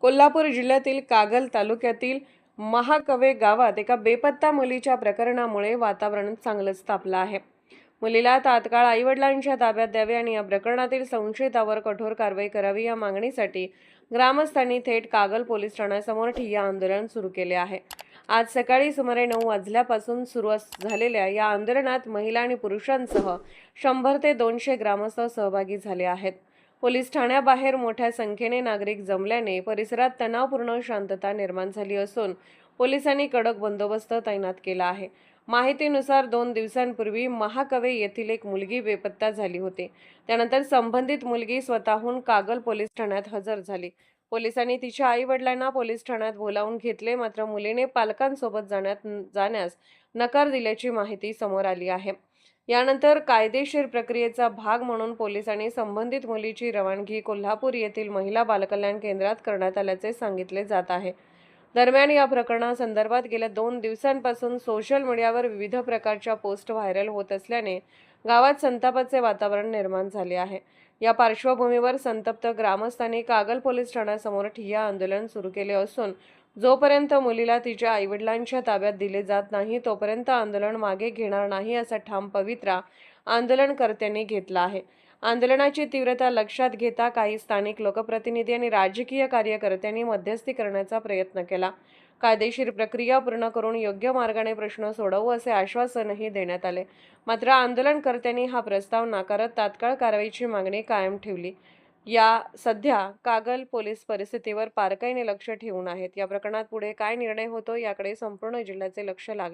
कोल्हापूर जिल्ह्यातील कागल तालुक्यातील महाकवे गावात एका बेपत्ता मुलीच्या प्रकरणामुळे वातावरण चांगलंच तापलं आहे। मुलीला तात्काळ आईवडिलांच्या ताब्यात द्यावे आणि या प्रकरणातील संशयितावर कठोर कारवाई करावी या मागणीसाठी ग्रामस्थांनी थेट कागल पोलीस ठाण्यासमोर ठिय्या आंदोलन सुरू केले आहे। आज सकाळी सुमारे 9 वाजल्यापासून सुरू झालेल्या या आंदोलनात महिला आणि पुरुषांसह 100 ते 200 ग्रामस्थ सहभागी झाले आहेत। पोलीस ठाण्याबाहेर मोठ्या संख्येने नागरिक जमल्याने परिसरात तणावपूर्ण शांतता निर्माण झाली असून पोलिसांनी कडक बंदोबस्त तैनात केला आहे। माहितीनुसार 2 दिवसांपूर्वी महाकवे येथील एक मुलगी बेपत्ता झाली होती। त्यानंतर संबंधित मुलगी स्वतःहून कागल पोलीस ठाण्यात हजर झाली। पोलिसांनी तिच्या आई-वडिलांना पोलीस ठाण्यात बोलावून घेतले, मात्र मुलीने पालकांसोबत जाण्यास नकार दिल्याची माहिती समोर आली आहे। यानंतर कायदेशीर प्रक्रियेचा भाग म्हणून पोलिसांनी संबंधित मुलीची रवानगी कोल्हापूर येथील महिला बालकल्याण केंद्रात करण्यात आल्याचे सांगितले जात आहे। दरम्यान या प्रकरणासंदर्भात गेल्या 2 दिवसांपासून सोशल मीडियावर विविध प्रकारच्या पोस्ट व्हायरल होत असल्याने गावात संतापाचे वातावरण निर्माण झाले आहे। या पार्श्वभूमीवर संतप्त ग्रामस्थांनी कागल पोलीस ठाण्यासमोर ठिय्या आंदोलन सुरू केले असून जोपर्यंत मुलीला तिच्या आईवडिलांच्या ताब्यात दिले जात नाही तोपर्यंत आंदोलन मागे घेणार नाही असा ठाम पवित्रा आंदोलनकर्त्यांनी घेतला आहे। आंदोलनाची तीव्रता लक्षात घेता काही स्थानिक लोकप्रतिनिधी आणि राजकीय कार्यकर्त्यांनी मध्यस्थी करण्याचा प्रयत्न केला। कायदेशीर प्रक्रिया पूर्ण करून योग्य मार्गाने प्रश्न सोडवू असे आश्वासनही देण्यात आले, मात्र आंदोलनकर्त्यांनी हा प्रस्ताव नाकारत तात्काळ कारवाईची मागणी कायम ठेवली। सध्या कागल पोलीस परिस्थितीवर बारकाईने लक्ष ठेवून आहेत। या प्रकरणात पुढे काय निर्णय होतो याकडे संपूर्ण जिल्ह्याचे लक्ष लागले।